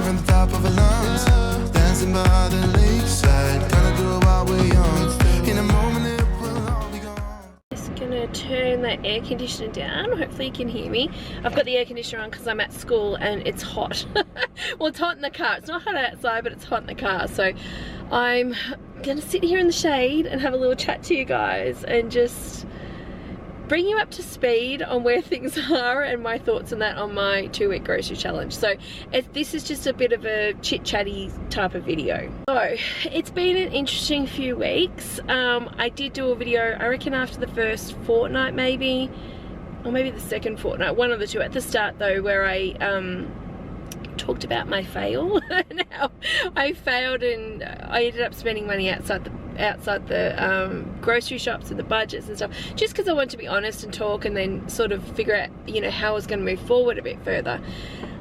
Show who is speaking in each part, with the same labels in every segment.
Speaker 1: on the top of a lungs, dancing by the lakeside, gonna do it while we're young. In a moment it will all be gone.
Speaker 2: Just gonna turn the air conditioner down. Hopefully you can hear me. I've got the air conditioner on because I'm at school and it's hot. Well, it's hot in the car. It's not hot outside, but it's hot in the car. So I'm gonna sit here in the shade and have a little chat to you guys and just bring you up to speed on where things are and my thoughts on that on my 2-week grocery challenge. So this is just a bit of a chit-chatty type of video. So it's been an interesting few weeks. I did do a video, I reckon after the first fortnight maybe, or maybe the second fortnight, one of the two, at the start though, where I talked about my fail and how I failed and I ended up spending money outside the grocery shops and the budgets and stuff, just because I wanted to be honest and talk and then sort of figure out, you know, how I was going to move forward a bit further.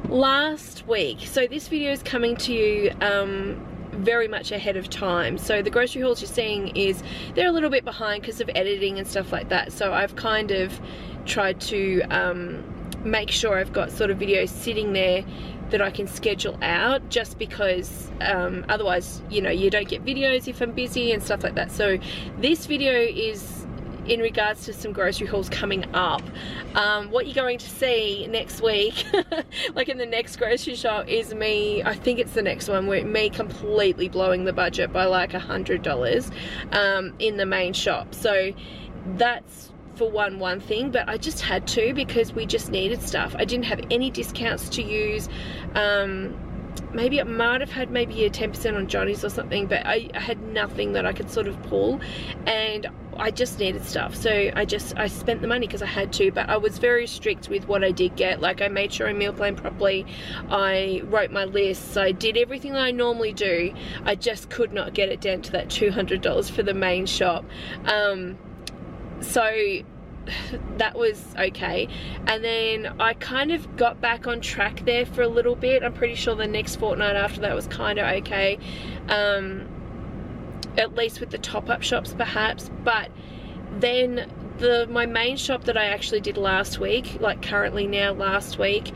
Speaker 2: Last week, so this video is coming to you very much ahead of time, so the grocery hauls you're seeing is they're a little bit behind because of editing and stuff like that, so I've kind of tried to make sure I've got sort of videos sitting there that I can schedule out, just because otherwise, you know, you don't get videos if I'm busy and stuff like that. So this video is in regards to some grocery hauls coming up. What you're going to see next week, like in the next grocery shop, is me, I think it's the next one, where me completely blowing the budget by like $100 in the main shop. So that's for one thing, but I just had to because we just needed stuff. I didn't have any discounts to use. Maybe I might have had maybe a 10% on Johnny's or something, but I had nothing that I could sort of pull, and I just needed stuff. So I spent the money because I had to, but I was very strict with what I did get. Like, I made sure I meal planned properly, I wrote my lists, I did everything that I normally do. I just could not get it down to that $200 for the main shop. So that was okay, and then I kind of got back on track there for a little bit. I'm pretty sure the next fortnight after that was kind of okay, at least with the top-up shops perhaps. But then my main shop that I actually did last week, like currently now last week,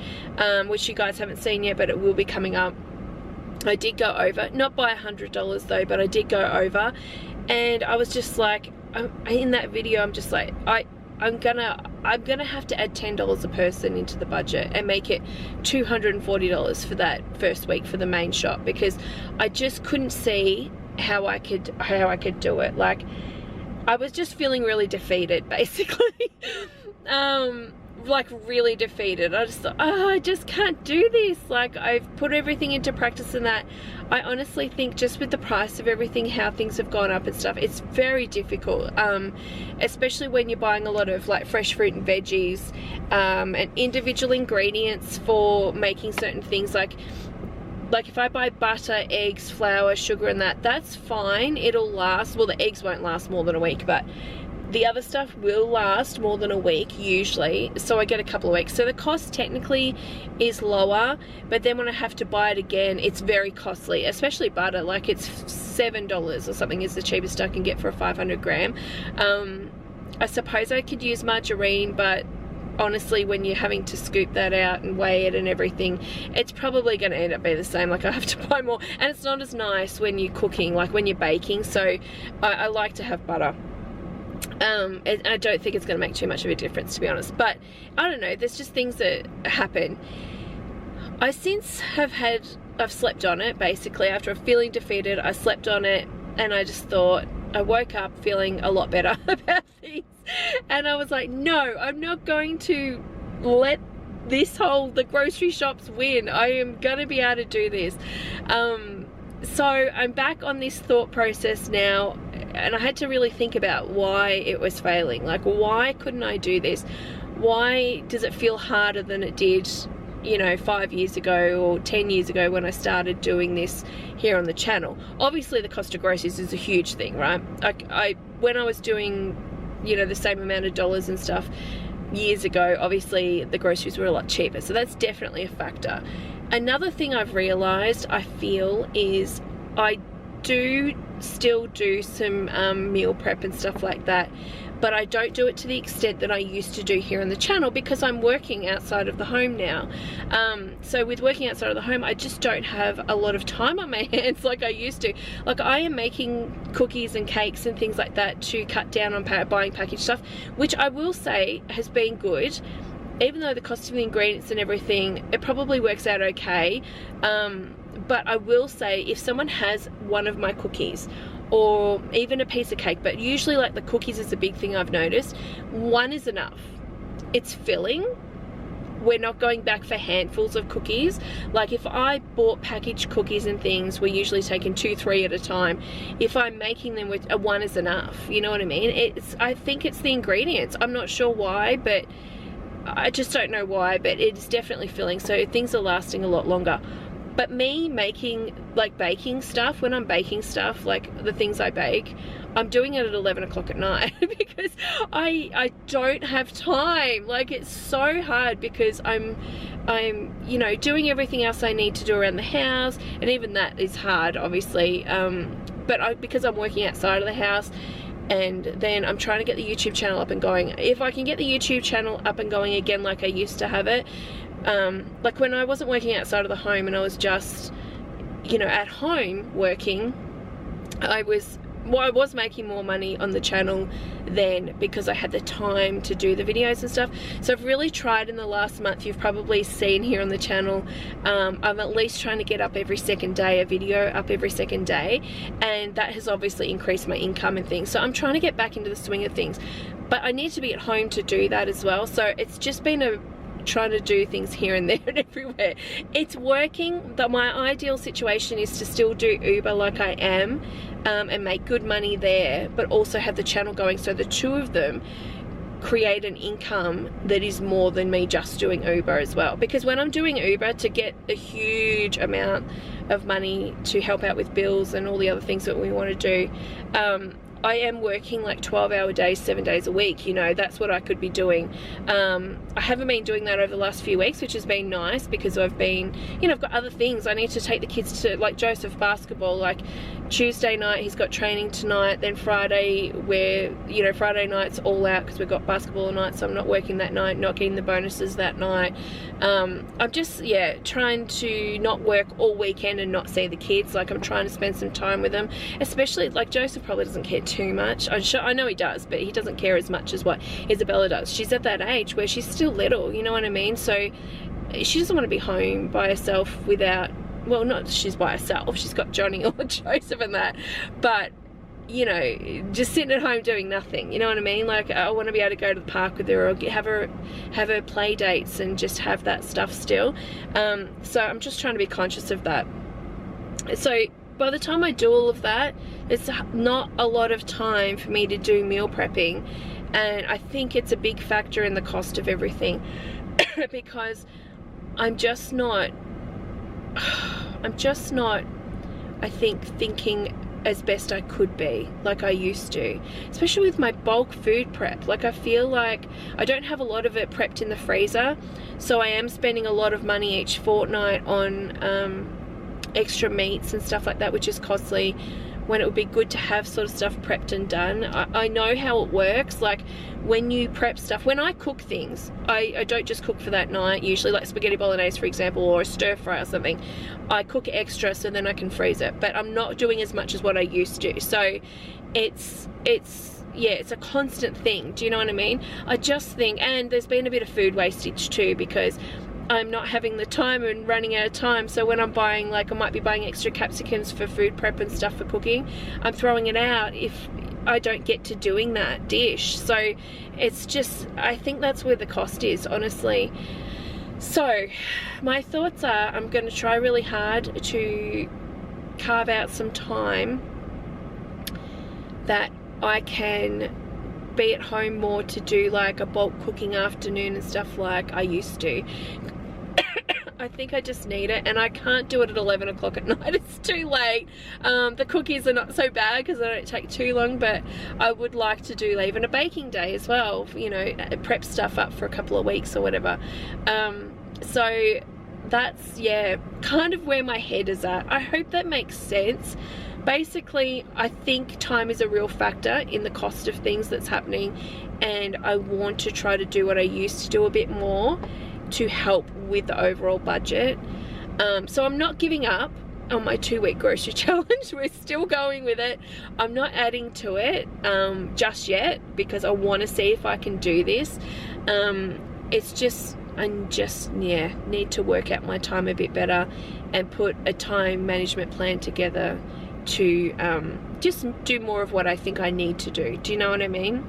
Speaker 2: which you guys haven't seen yet, but it will be coming up, I did go over, not by $100 though, but I did go over, and I was just like, in that video I'm just like, I'm gonna have to add $10 a person into the budget and make it $240 for that first week for the main shop, because I just couldn't see how I could do it. Like, I was just feeling really defeated basically. Like really defeated. I just thought, oh, I just can't do this. Like, I've put everything into practice, and that I honestly think just with the price of everything, how things have gone up and stuff, it's very difficult, especially when you're buying a lot of like fresh fruit and veggies, and individual ingredients for making certain things. Like if I buy butter, eggs, flour, sugar and that's fine, it'll last. Well, the eggs won't last more than a week, but the other stuff will last more than a week usually, so I get a couple of weeks. So the cost technically is lower, but then when I have to buy it again, it's very costly, especially butter. Like, it's $7 or something is the cheapest I can get for a 500 gram. I suppose I could use margarine, but honestly, when you're having to scoop that out and weigh it and everything, it's probably going to end up being the same. Like, I have to buy more, and it's not as nice when you're cooking, like when you're baking. So I like to have butter. And I don't think it's going to make too much of a difference, to be honest. But I don't know, there's just things that happen. I since have I've slept on it basically. After feeling defeated, I slept on it, and I just thought, I woke up feeling a lot better about things, and I was like, no, I'm not going to let the grocery shops win. I am gonna be able to do this. So I'm back on this thought process now, and I had to really think about why it was failing. Like, why couldn't I do this? Why does it feel harder than it did, you know, 5 years ago or 10 years ago when I started doing this here on the channel? Obviously the cost of groceries is a huge thing, right? When I was doing, you know, the same amount of dollars and stuff years ago, obviously the groceries were a lot cheaper, so that's definitely a factor. Another thing I've realized, I feel, is I do still do some meal prep and stuff like that, but I don't do it to the extent that I used to do here on the channel because I'm working outside of the home now. So with working outside of the home, I just don't have a lot of time on my hands like I used to. Like, I am making cookies and cakes and things like that to cut down on buying packaged stuff, which I will say has been good. Even though the cost of the ingredients and everything, it probably works out okay. But I will say, if someone has one of my cookies or even a piece of cake, but usually like the cookies is a big thing I've noticed, one is enough. It's filling. We're not going back for handfuls of cookies. Like, if I bought packaged cookies and things, we're usually taking 2, 3 at a time. If I'm making them with one is enough, you know what I mean? I think it's the ingredients. I'm not sure why, but I just don't know why, but it's definitely filling, so things are lasting a lot longer. But me making, like, baking stuff, when I'm baking stuff, like the things I bake, I'm doing it at 11 o'clock at night because I don't have time. Like, it's so hard because I'm you know, doing everything else I need to do around the house, and even that is hard, obviously. But because I'm working outside of the house, and then I'm trying to get the YouTube channel up and going. If I can get the YouTube channel up and going again like I used to have it, like when I wasn't working outside of the home and I was just, you know, at home working, I was making more money on the channel then because I had the time to do the videos and stuff. So I've really tried in the last month. You've probably seen here on the channel, I'm at least trying to get up every second day, a video up every second day, and that has obviously increased my income and things. So I'm trying to get back into the swing of things, but I need to be at home to do that as well. So it's just been trying to do things here and there and everywhere. It's working. My ideal situation is to still do Uber like I am, and make good money there, but also have the channel going, so the two of them create an income that is more than me just doing Uber as well. Because when I'm doing Uber, to get a huge amount of money to help out with bills and all the other things that we want to do, I am working like 12-hour days, 7 days a week. You know, that's what I could be doing. I haven't been doing that over the last few weeks, which has been nice because I've been, you know, I've got other things. I need to take the kids to, like, Joseph basketball. Like, Tuesday night he's got training tonight, then Friday you know, Friday night's all out because we've got basketball night, so I'm not working that night, not getting the bonuses that night. I'm just, yeah, trying to not work all weekend and not see the kids. Like, I'm trying to spend some time with them, especially, like, Joseph probably doesn't care too much. I know he does, but he doesn't care as much as what Isabella does. She's at that age where she's still little, you know what I mean? So she doesn't want to be home by herself without, well, not she's by herself, she's got Johnny or Joseph and that, but, you know, just sitting at home doing nothing, you know what I mean? Like, I want to be able to go to the park with her, or have her play dates and just have that stuff still. So I'm just trying to be conscious of that. So by the time I do all of that, it's not a lot of time for me to do meal prepping, and I think it's a big factor in the cost of everything because I'm just not, I think, thinking as best I could be like I used to, especially with my bulk food prep. Like, I feel like I don't have a lot of it prepped in the freezer, so I am spending a lot of money each fortnight on extra meats and stuff like that, which is costly, when it would be good to have sort of stuff prepped and done. I know how it works. Like, when you prep stuff, when I cook things, I don't just cook for that night, usually, like spaghetti bolognese, for example, or a stir fry or something. I cook extra so then I can freeze it, but I'm not doing as much as what I used to. So it's yeah, it's a constant thing. Do you know what I mean? I just think, and there's been a bit of food wastage too, because I'm not having the time and running out of time. So when I'm buying, like, I might be buying extra capsicums for food prep and stuff for cooking, I'm throwing it out if I don't get to doing that dish. So it's just, I think that's where the cost is, honestly. So my thoughts are, I'm going to try really hard to carve out some time that I can be at home more to do like a bulk cooking afternoon and stuff like I used to. I think I just need it, and I can't do it at 11 o'clock at night. It's too late. The cookies are not so bad because they don't take too long, but I would like to do even a baking day as well, you know, prep stuff up for a couple of weeks or whatever. So that's, yeah, kind of where my head is at. I hope that makes sense, basically I think time is a real factor in the cost of things that's happening, and I want to try to do what I used to do a bit more to help with the overall budget. So I'm not giving up on my 2-week grocery challenge. We're still going with it. I'm not adding to it just yet, because I want to see if I can do this. It's just, need to work out my time a bit better and put a time management plan together to just do more of what I think I need to do. Do you know what I mean?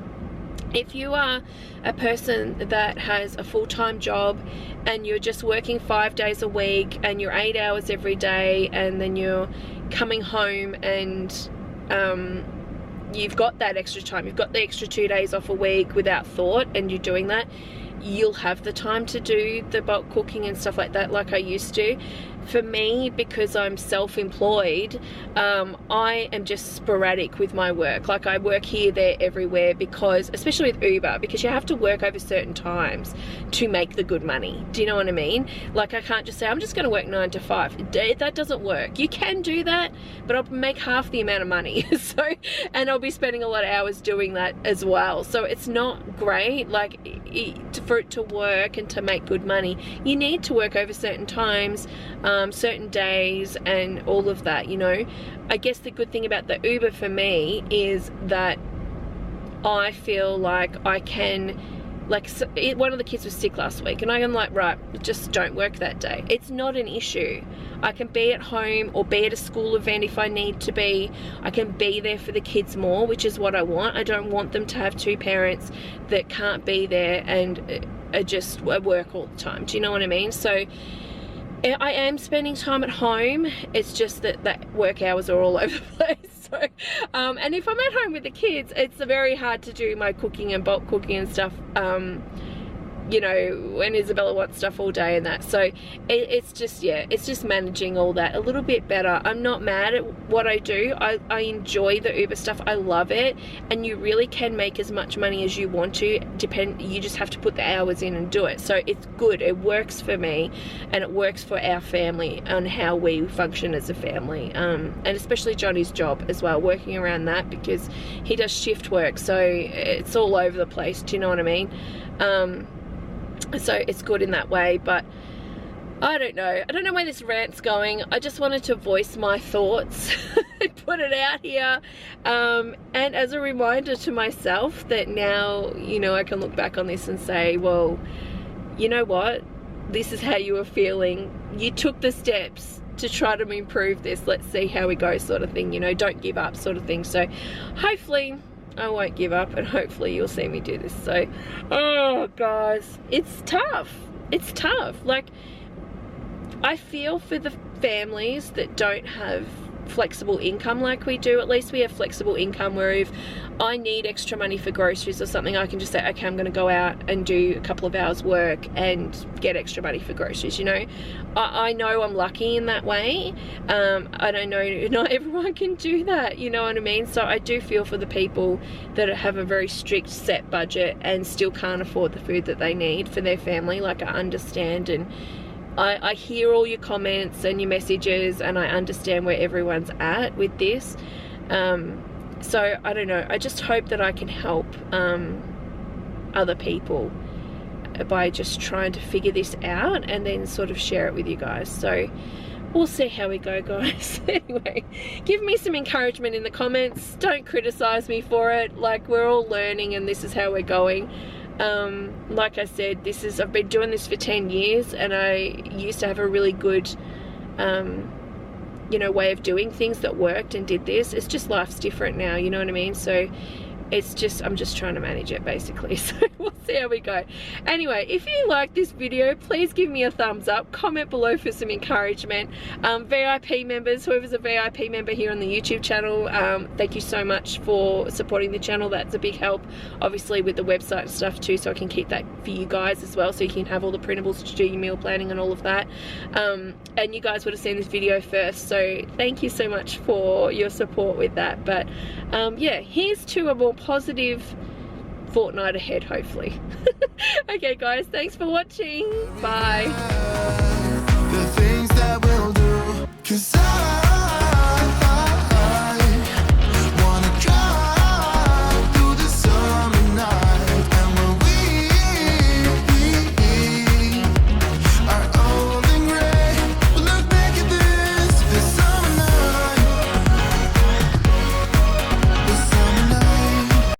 Speaker 2: If you are a person that has a full-time job and you're just working 5 days a week and you're 8 hours every day, and then you're coming home and you've got that extra time, you've got the extra 2 days off a week without thought, and you're doing that, you'll have the time to do the bulk cooking and stuff like that like I used to. For me, because I'm self-employed, I am just sporadic with my work. Like, I work here, there, everywhere, because, especially with Uber, because you have to work over certain times to make the good money. Do you know what I mean? Like, I can't just say, I'm just going to work 9 to 5. That doesn't work. You can do that, but I'll make half the amount of money. So, and I'll be spending a lot of hours doing that as well. So it's not great. Like, for it to work and to make good money, you need to work over certain times, certain days, and all of that, you know. I guess the good thing about the Uber for me is that I feel like I can, like, one of the kids was sick last week, and I'm like, right, just don't work that day. It's not an issue. I can be at home or be at a school event if I need to be. I can be there for the kids more, which is what I want. I don't want them to have 2 parents that can't be there and are just at work all the time. Do you know what I mean? So I am spending time at home. It's just that work hours are all over the place. So, and if I'm at home with the kids, it's very hard to do my cooking and bulk cooking and stuff, you know, when Isabella wants stuff all day and that. So it's just, yeah, it's just managing all that a little bit better. I'm not mad at what I do. I enjoy the Uber stuff. I love it. And you really can make as much money as you want to. You just have to put the hours in and do it. So it's good. It works for me, and it works for our family and how we function as a family. And especially Johnny's job as well, working around that, because he does shift work. So it's all over the place. Do you know what I mean? So it's good in that way. But I don't know where this rant's going. I just wanted to voice my thoughts and put it out here, and as a reminder to myself that now, you know, I can look back on this and say, well, you know what, this is how you were feeling, you took the steps to try to improve this, let's see how we go, sort of thing, you know, don't give up, sort of thing. So hopefully I won't give up, and hopefully you'll see me do this. So, oh guys, it's tough. It's tough. Like, I feel for the families that don't have flexible income like we do. At least we have flexible income where if I need extra money for groceries or something, I can just say, okay, I'm going to go out and do a couple of hours work and get extra money for groceries, you know. I know I'm lucky in that way. I don't know, not everyone can do that, you know what I mean? So I do feel for the people that have a very strict set budget and still can't afford the food that they need for their family. Like, I understand, and I hear all your comments and your messages, and I understand where everyone's at with this. So I don't know, I just hope that I can help other people by just trying to figure this out and then sort of share it with you guys. So we'll see how we go, guys. Anyway, give me some encouragement in the comments. Don't criticize me for it. Like, we're all learning, and this is how we're going. Like I said, I've been doing this for 10 years, and I used to have a really good you know, way of doing things that worked and did this. It's just life's different now, you know what I mean? So it's just, I'm just trying to manage it, basically. So we'll see how we go. Anyway, if you like this video, please give me a thumbs up, comment below for some encouragement. VIP members, whoever's a VIP member here on the YouTube channel, thank you so much for supporting the channel. That's a big help, obviously, with the website and stuff too, so I can keep that for you guys as well, so you can have all the printables to do your meal planning and all of that. And you guys would have seen this video first, so thank you so much for your support with that. But yeah, here's to a more positive fortnight ahead, hopefully. Okay guys, thanks for watching. Bye.